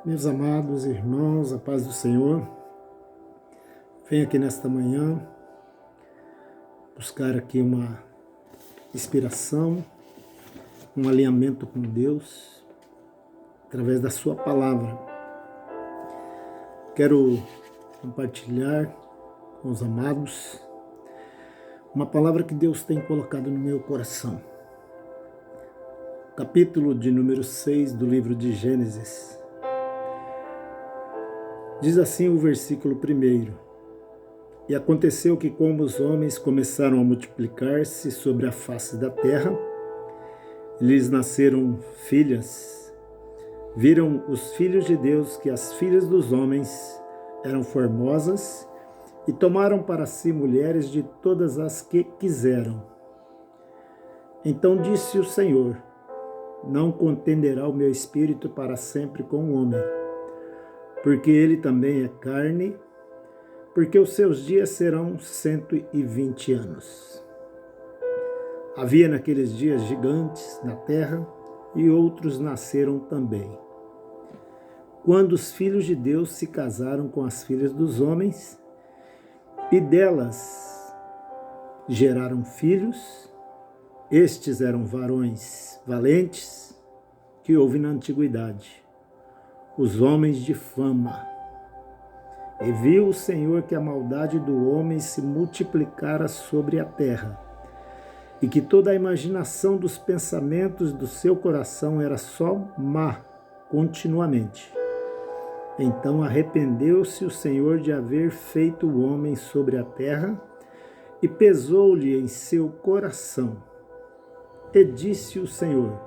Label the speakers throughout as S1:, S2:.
S1: Meus amados irmãos, a paz do Senhor, venho aqui nesta manhã buscar aqui uma inspiração, um alinhamento com Deus, através da sua palavra. Quero compartilhar com os amados uma palavra que Deus tem colocado no meu coração. Capítulo de número 6 do livro de Gênesis. Diz assim o versículo 1: E aconteceu que, como os homens começaram a multiplicar-se sobre a face da terra, lhes nasceram filhas. Viram os filhos de Deus que as filhas dos homens eram formosas e tomaram para si mulheres de todas as que quiseram. Então disse o Senhor: Não contenderá o meu espírito para sempre com o homem, porque ele também é carne, porque os seus dias serão 120 anos. Havia naqueles dias gigantes na terra, e outros nasceram também. Quando os filhos de Deus se casaram com as filhas dos homens, e delas geraram filhos, estes eram varões valentes que houve na antiguidade, os homens de fama. E viu o Senhor que a maldade do homem se multiplicara sobre a terra, e que toda a imaginação dos pensamentos do seu coração era só má continuamente. Então arrependeu-se o Senhor de haver feito o homem sobre a terra, e pesou-lhe em seu coração. E disse o Senhor: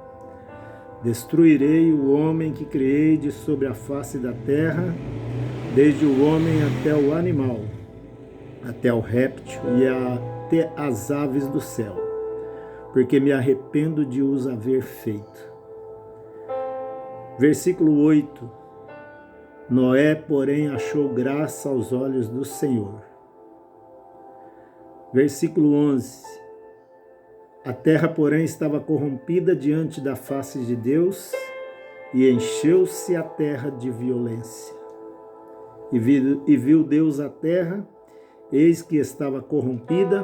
S1: Destruirei o homem que criei de sobre a face da terra, desde o homem até o animal, até o réptil e até as aves do céu, porque me arrependo de os haver feito. Versículo 8: Noé, porém, achou graça aos olhos do Senhor. Versículo 11: A terra, porém, estava corrompida diante da face de Deus, e encheu-se a terra de violência. E viu Deus a terra, eis que estava corrompida,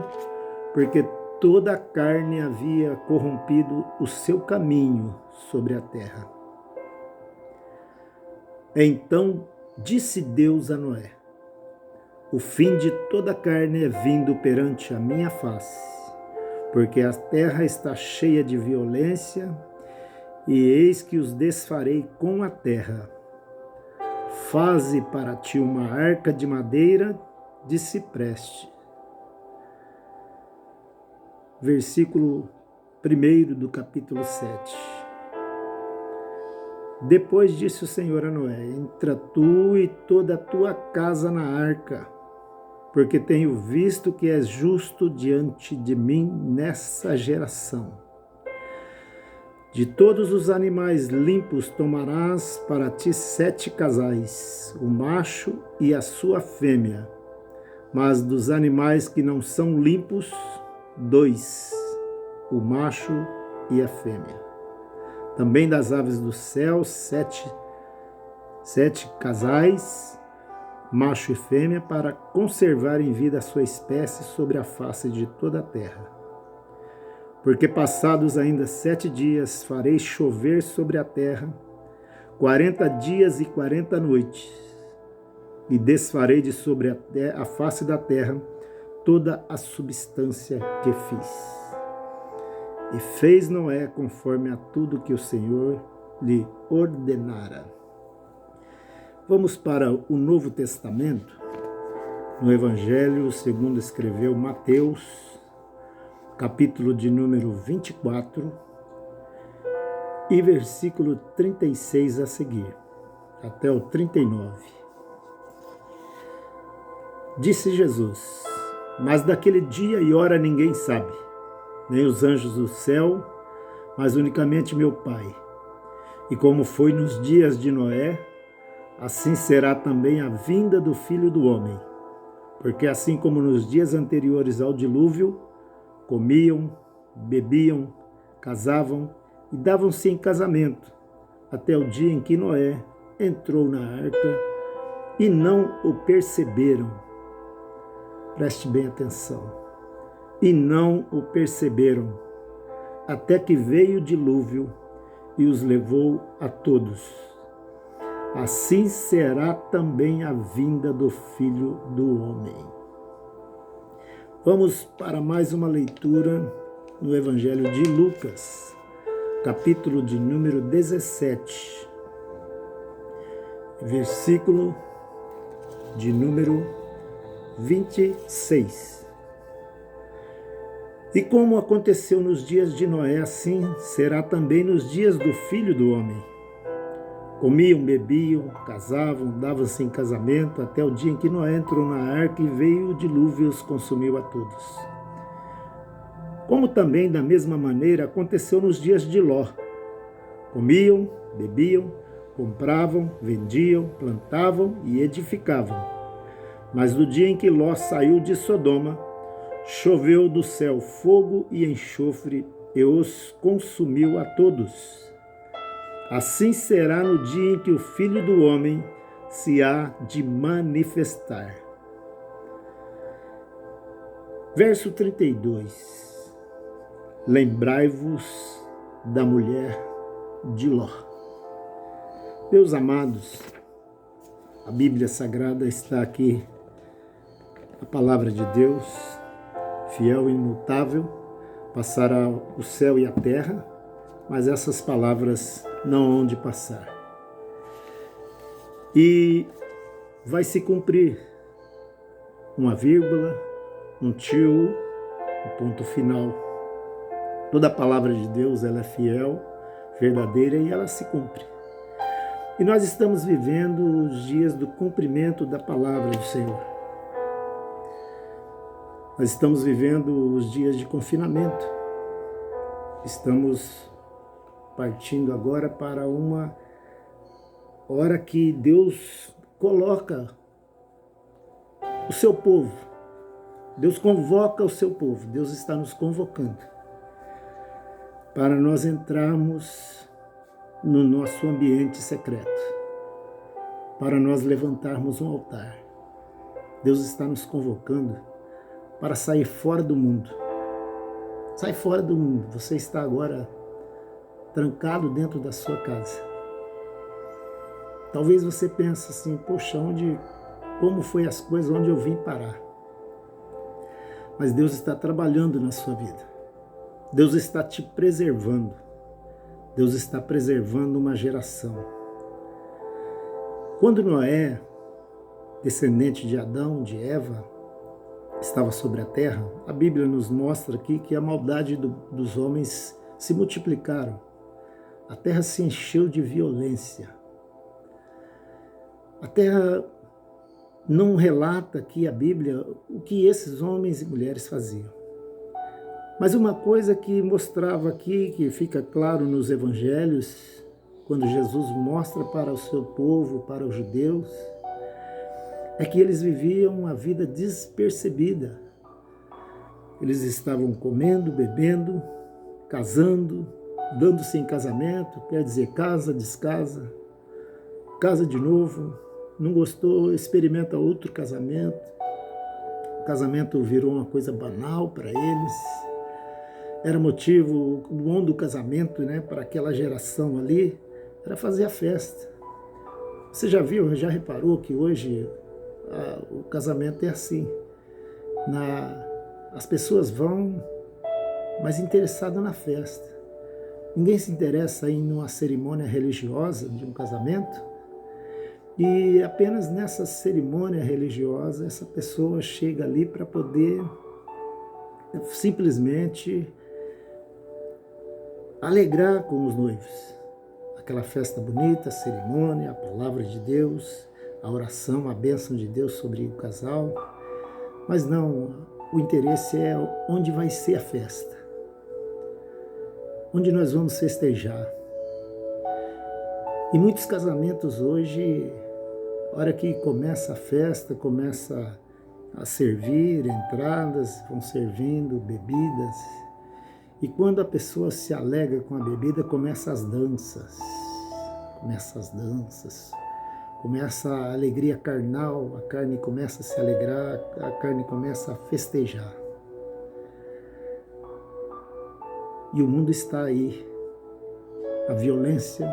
S1: porque toda a carne havia corrompido o seu caminho sobre a terra. Então disse Deus a Noé: O fim de toda a carne é vindo perante a minha face, porque a terra está cheia de violência, e eis que os desfarei com a terra. Faze para ti uma arca de madeira de cipreste. Versículo 1 do capítulo 7. Depois disse o Senhor a Noé: Entra tu e toda a tua casa na arca, porque tenho visto que és justo diante de mim nessa geração. De todos os animais limpos tomarás para ti 7 casais, o macho e a sua fêmea, mas dos animais que não são limpos, 2, o macho e a fêmea. Também das aves do céu, 7 casais, macho e fêmea, para conservar em vida a sua espécie sobre a face de toda a terra. Porque passados ainda 7 dias farei chover sobre a terra, 40 dias e 40 noites, e desfarei de sobre a face da terra toda a substância que fiz. E fez Noé conforme a tudo que o Senhor lhe ordenara. Vamos para o Novo Testamento, no Evangelho segundo escreveu Mateus, capítulo de número 24, e versículo 36 a seguir, até o 39. Disse Jesus: Mas daquele dia e hora ninguém sabe, nem os anjos do céu, mas unicamente meu Pai. E como foi nos dias de Noé, assim será também a vinda do Filho do Homem. Porque assim como nos dias anteriores ao dilúvio, comiam, bebiam, casavam e davam-se em casamento, até o dia em que Noé entrou na arca e não o perceberam. Preste bem atenção. E não o perceberam, até que veio o dilúvio e os levou a todos. Assim será também a vinda do Filho do Homem. Vamos para mais uma leitura no Evangelho de Lucas, capítulo de número 17, versículo de número 26. E como aconteceu nos dias de Noé, assim será também nos dias do Filho do Homem. Comiam, bebiam, casavam, davam-se em casamento, até o dia em que Noé entrou na arca e veio o dilúvio e os consumiu a todos. Como também, da mesma maneira, aconteceu nos dias de Ló. Comiam, bebiam, compravam, vendiam, plantavam e edificavam. Mas no dia em que Ló saiu de Sodoma, choveu do céu fogo e enxofre e os consumiu a todos. Assim será no dia em que o Filho do Homem se há de manifestar. Verso 32. Lembrai-vos da mulher de Ló. Meus amados, a Bíblia Sagrada está aqui, a palavra de Deus, fiel e imutável, passará o céu e a terra, mas essas palavras não hão de passar. E vai se cumprir uma vírgula, um tio, um ponto final. Toda a palavra de Deus, ela é fiel, verdadeira e ela se cumpre. E nós estamos vivendo os dias do cumprimento da palavra do Senhor. Nós estamos vivendo os dias de confinamento. Estamos partindo agora para uma hora que Deus coloca o seu povo. Deus convoca o seu povo. Deus está nos convocando para nós entrarmos no nosso ambiente secreto, para nós levantarmos um altar. Deus está nos convocando para sair fora do mundo. Sai fora do mundo. Você está agora trancado dentro da sua casa. Talvez você pense assim, poxa, como foi as coisas, onde eu vim parar? Mas Deus está trabalhando na sua vida. Deus está te preservando. Deus está preservando uma geração. Quando Noé, descendente de Adão, de Eva, estava sobre a terra, a Bíblia nos mostra aqui que a maldade dos homens se multiplicaram. A terra se encheu de violência. A terra não relata aqui a Bíblia o que esses homens e mulheres faziam. Mas uma coisa que mostrava aqui, que fica claro nos evangelhos, quando Jesus mostra para o seu povo, para os judeus, é que eles viviam uma vida despercebida. Eles estavam comendo, bebendo, casando, dando-se em casamento, quer dizer, casa, descasa, casa de novo, não gostou, experimenta outro casamento. O casamento virou uma coisa banal para eles. Era motivo, o bom do casamento, né, para aquela geração ali, era fazer a festa. Você já viu, já reparou que hoje o casamento é assim? As pessoas vão mais interessadas na festa. Ninguém se interessa em uma cerimônia religiosa de um casamento. E apenas nessa cerimônia religiosa, essa pessoa chega ali para poder simplesmente alegrar com os noivos. Aquela festa bonita, a cerimônia, a palavra de Deus, a oração, a bênção de Deus sobre o casal. Mas não, o interesse é onde vai ser a festa. Onde nós vamos festejar. E muitos casamentos hoje, a hora que começa a festa, começa a servir entradas, vão servindo bebidas. E quando a pessoa se alegra com a bebida, começa as danças. começa a alegria carnal, a carne começa a se alegrar, a carne começa a festejar. E o mundo está aí. A violência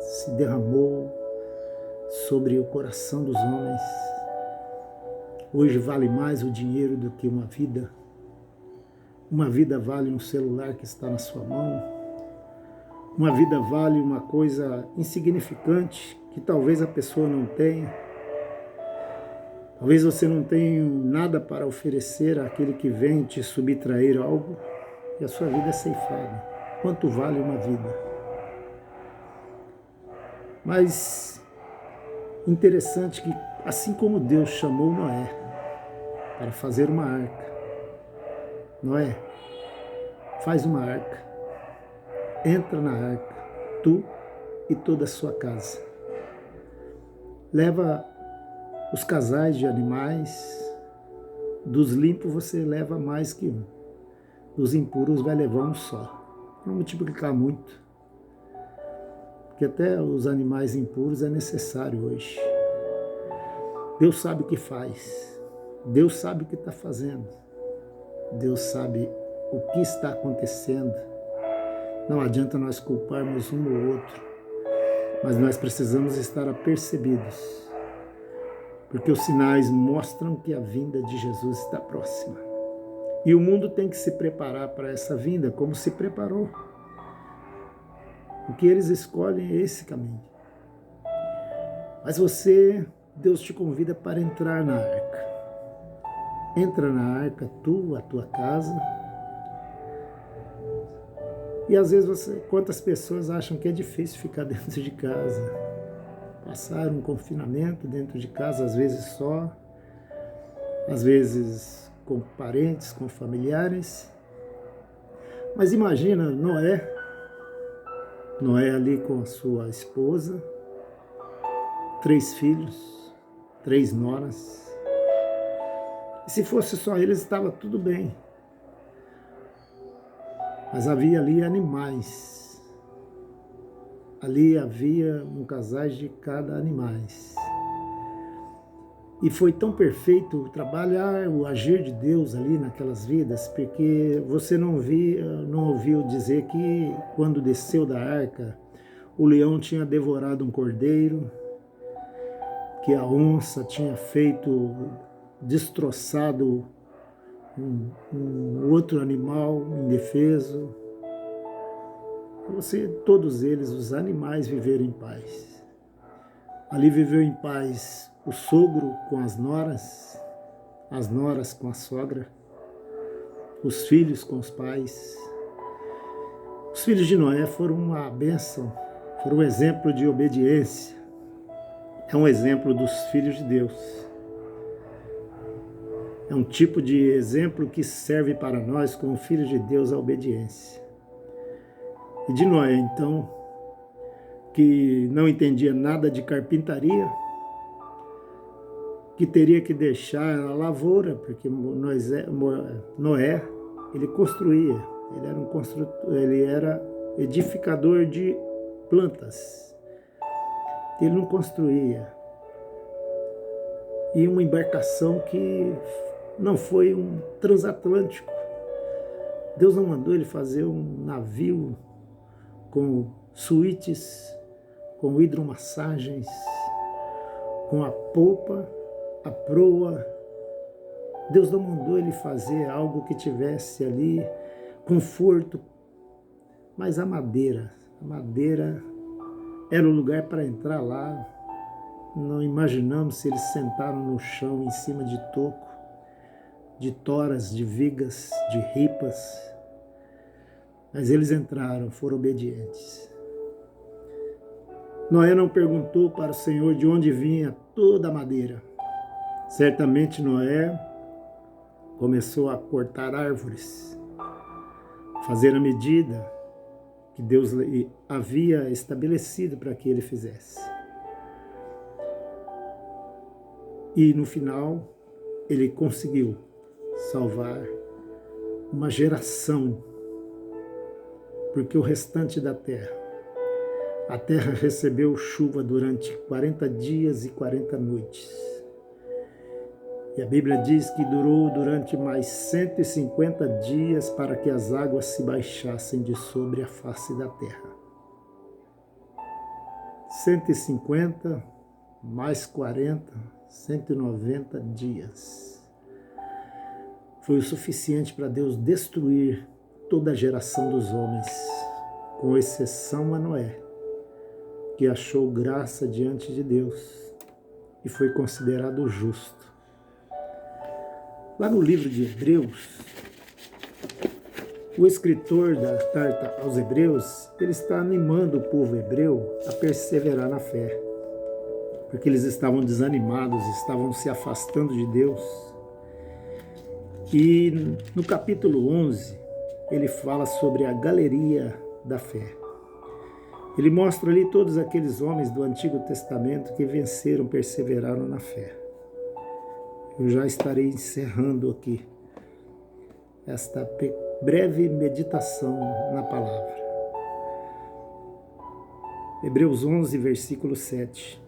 S1: se derramou sobre o coração dos homens. Hoje vale mais o dinheiro do que uma vida. Uma vida vale um celular que está na sua mão. Uma vida vale uma coisa insignificante que talvez a pessoa não tenha. Talvez você não tenha nada para oferecer àquele que vem te subtrair algo e a sua vida é ceifada. Quanto vale uma vida? Mas interessante que, assim como Deus chamou Noé para fazer uma arca, Noé, faz uma arca, entra na arca, tu e toda a sua casa. Leva os casais de animais, dos limpos você leva mais que um, dos impuros vai levar um só. Não multiplicar muito, porque até os animais impuros é necessário hoje. Deus sabe o que faz, Deus sabe o que está fazendo, Deus sabe o que está acontecendo. Não adianta nós culparmos um ou outro, mas nós precisamos estar apercebidos, porque os sinais mostram que a vinda de Jesus está próxima. E o mundo tem que se preparar para essa vinda, como se preparou. O que eles escolhem é esse caminho. Mas você, Deus te convida para entrar na arca. Entra na arca, tu, a tua casa. E às vezes quantas pessoas acham que é difícil ficar dentro de casa? Passar um confinamento dentro de casa, às vezes só, às vezes com parentes, com familiares. Mas imagina Noé ali com a sua esposa, 3 filhos, 3 noras. E se fosse só eles, estava tudo bem. Mas havia ali animais. Ali havia um casal de cada animais. E foi tão perfeito o trabalhar, o agir de Deus ali naquelas vidas, porque você não ouviu dizer que quando desceu da arca, o leão tinha devorado um cordeiro, que a onça tinha destroçado um outro animal indefeso. Todos eles, os animais, viveram em paz. Ali viveu em paz o sogro com as noras com a sogra, os filhos com os pais. Os filhos de Noé foram uma bênção, foram um exemplo de obediência. É um exemplo dos filhos de Deus. É um tipo de exemplo que serve para nós, como filhos de Deus, a obediência. E de Noé, então, que não entendia nada de carpintaria, que teria que deixar a lavoura, porque Noé, ele construía, ele era edificador de plantas. Ele não construía. E uma embarcação que não foi um transatlântico. Deus não mandou ele fazer um navio com suítes, com hidromassagens, com a polpa, a proa. Deus não mandou ele fazer algo que tivesse ali conforto, mas a madeira era o lugar para entrar lá. Não imaginamos se eles sentaram no chão em cima de toco, de toras, de vigas, de ripas, mas eles entraram, foram obedientes. Noé não perguntou para o Senhor de onde vinha toda a madeira. Certamente Noé começou a cortar árvores, fazer a medida que Deus havia estabelecido para que ele fizesse. E no final, ele conseguiu salvar uma geração, porque o restante da terra, A terra recebeu chuva durante 40 dias e 40 noites. E a Bíblia diz que durou durante mais 150 dias para que as águas se baixassem de sobre a face da terra. 150 mais 40, 190 dias. Foi o suficiente para Deus destruir toda a geração dos homens, com exceção a Noé, que achou graça diante de Deus e foi considerado justo. Lá no livro de Hebreus, o escritor da carta aos Hebreus, ele está animando o povo hebreu a perseverar na fé, porque eles estavam desanimados, estavam se afastando de Deus. E no capítulo 11, ele fala sobre a galeria da fé. Ele mostra ali todos aqueles homens do Antigo Testamento que venceram, perseveraram na fé. Eu já estarei encerrando aqui esta breve meditação na palavra. Hebreus 11, versículo 7.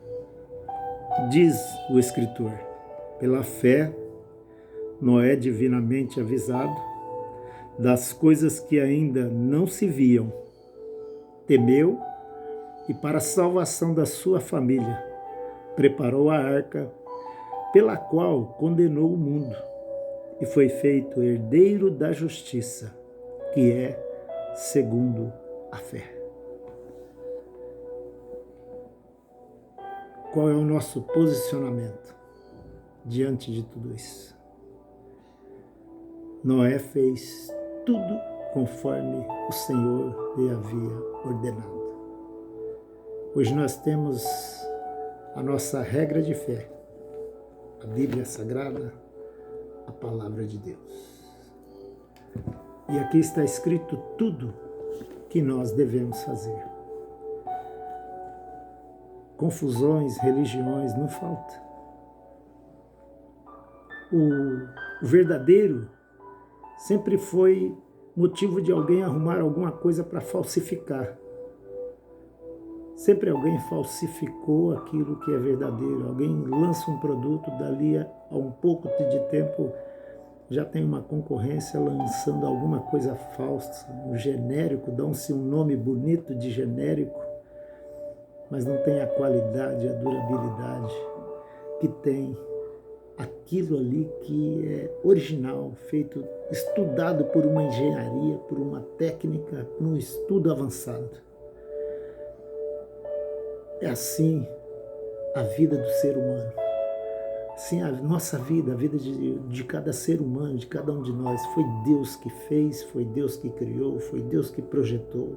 S1: Diz o escritor: pela fé, Noé, divinamente avisado das coisas que ainda não se viam, temeu e, para a salvação da sua família, preparou a arca, pela qual condenou o mundo e foi feito herdeiro da justiça, que é segundo a fé. Qual é o nosso posicionamento diante de tudo isso? Noé fez tudo conforme o Senhor lhe havia ordenado. Hoje nós temos a nossa regra de fé, a Bíblia Sagrada, a Palavra de Deus. E aqui está escrito tudo que nós devemos fazer. Confusões, religiões, não falta. O verdadeiro sempre foi motivo de alguém arrumar alguma coisa para falsificar. Sempre alguém falsificou aquilo que é verdadeiro. Alguém lança um produto, dali a um pouco de tempo já tem uma concorrência lançando alguma coisa falsa, um genérico, dão-se um nome bonito de genérico, mas não tem a qualidade, a durabilidade que tem aquilo ali que é original, feito, estudado por uma engenharia, por uma técnica, por um estudo avançado. É assim a vida do ser humano. Assim a nossa vida, a vida de cada ser humano, de cada um de nós. Foi Deus que fez, foi Deus que criou, foi Deus que projetou.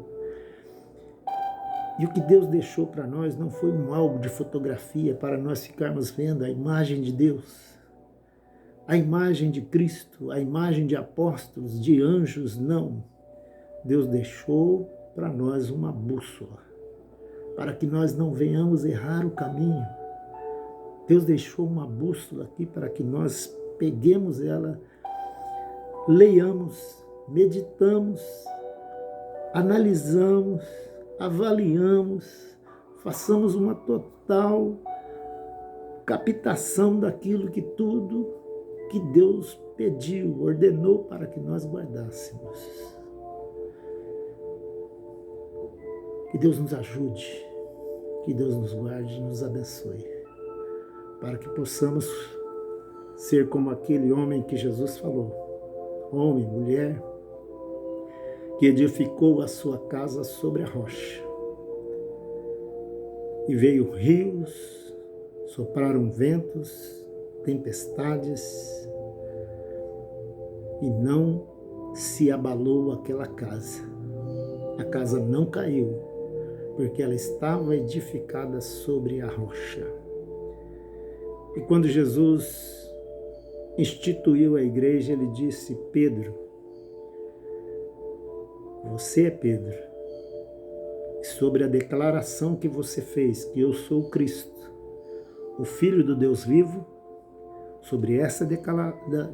S1: E o que Deus deixou para nós não foi um álbum de fotografia para nós ficarmos vendo a imagem de Deus, a imagem de Cristo, a imagem de apóstolos, de anjos, não. Deus deixou para nós uma bússola, para que nós não venhamos errar o caminho. Deus deixou uma bússola aqui para que nós peguemos ela, leiamos, meditamos, analisamos, avaliamos, façamos uma total captação daquilo que tudo que Deus pediu, ordenou para que nós guardássemos. Que Deus nos ajude, que Deus nos guarde e nos abençoe, para que possamos ser como aquele homem que Jesus falou, homem, mulher, que edificou a sua casa sobre a rocha. E veio rios, sopraram ventos, tempestades, e não se abalou aquela casa. A casa não caiu, porque ela estava edificada sobre a rocha. E quando Jesus instituiu a igreja, ele disse: Pedro, você é Pedro, e sobre a declaração que você fez, que eu sou o Cristo, o Filho do Deus vivo, sobre essa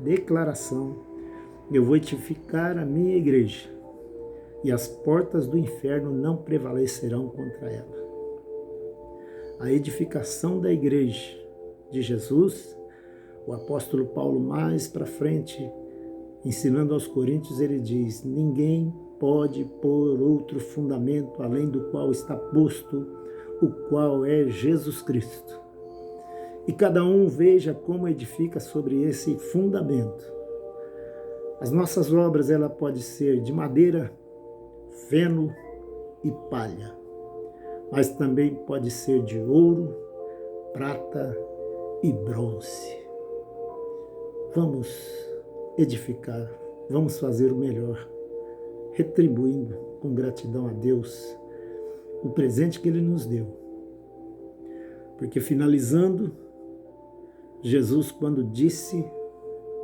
S1: declaração, eu vou edificar a minha igreja, e as portas do inferno não prevalecerão contra ela. a edificação da igreja de Jesus. O apóstolo Paulo, mais para frente, ensinando aos coríntios, ele diz: ninguém pode pôr outro fundamento além do qual está posto, o qual é Jesus Cristo. E cada um veja como edifica sobre esse fundamento. As nossas obras, ela pode ser de madeira, feno e palha, mas também pode ser de ouro, prata e bronze. Vamos edificar, vamos fazer o melhor, retribuindo com gratidão a Deus o presente que Ele nos deu. Porque finalizando, Jesus, quando disse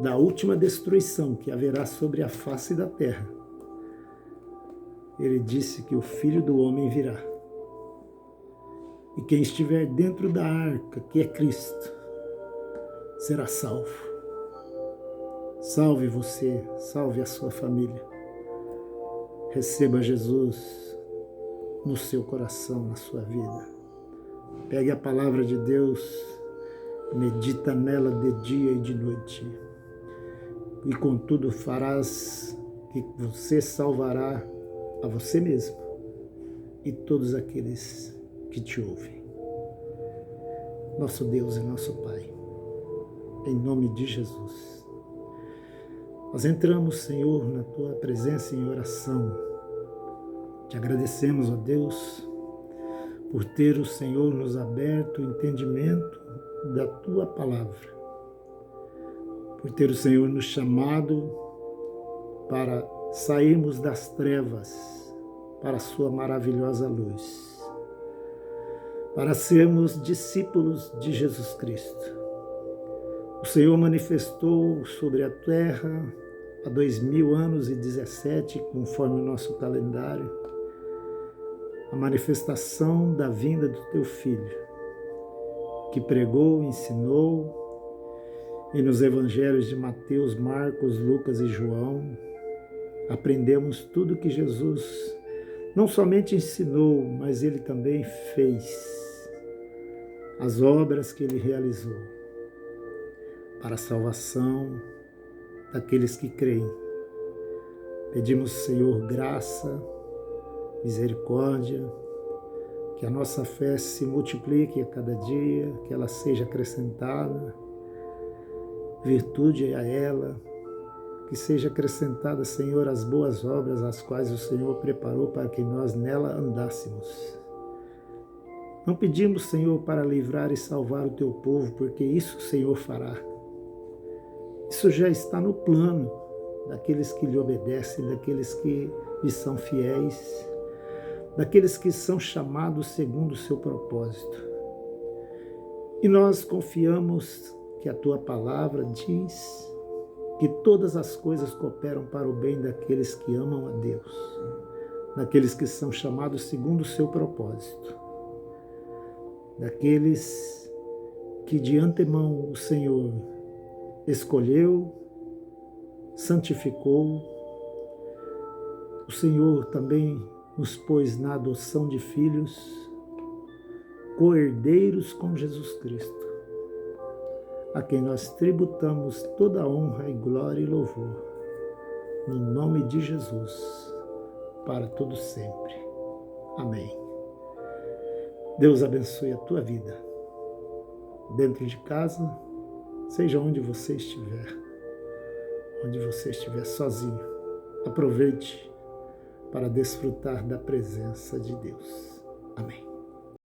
S1: da última destruição que haverá sobre a face da terra, Ele disse que o Filho do Homem virá. E quem estiver dentro da arca, que é Cristo, será salvo. Salve você, salve a sua família. Receba Jesus no seu coração, na sua vida. Pegue a palavra de Deus, medita nela de dia e de noite. E contudo farás que você salvará a você mesmo e todos aqueles que te ouvem. Nosso Deus e nosso Pai, em nome de Jesus, nós entramos, Senhor, na Tua presença em oração. Te agradecemos, ó Deus, por ter o Senhor nos aberto o entendimento da Tua palavra, por ter o Senhor nos chamado para sairmos das trevas para a Sua maravilhosa luz, para sermos discípulos de Jesus Cristo. O Senhor manifestou sobre a terra há 2017, conforme o nosso calendário, a manifestação da vinda do Teu Filho, que pregou, ensinou, e nos evangelhos de Mateus, Marcos, Lucas e João, aprendemos tudo que Jesus não somente ensinou, mas Ele também fez, as obras que Ele realizou para a salvação daqueles que creem. Pedimos, Senhor, graça, misericórdia, que a nossa fé se multiplique a cada dia, que ela seja acrescentada, virtude a ela, que seja acrescentada, Senhor, as boas obras as quais o Senhor preparou para que nós nela andássemos. Não pedimos, Senhor, para livrar e salvar o Teu povo, porque isso o Senhor fará. Isso já está no plano daqueles que lhe obedecem, daqueles que lhe são fiéis, daqueles que são chamados segundo o seu propósito. E nós confiamos que a Tua palavra diz que todas as coisas cooperam para o bem daqueles que amam a Deus, daqueles que são chamados segundo o seu propósito, daqueles que de antemão o Senhor escolheu, santificou. O Senhor também nos pôs na adoção de filhos, co-herdeiros com Jesus Cristo, a quem nós tributamos toda a honra e glória e louvor, no nome de Jesus, para todo sempre. Amém. Deus abençoe a tua vida, dentro de casa, seja onde você estiver sozinho, aproveite para desfrutar da presença de Deus. Amém.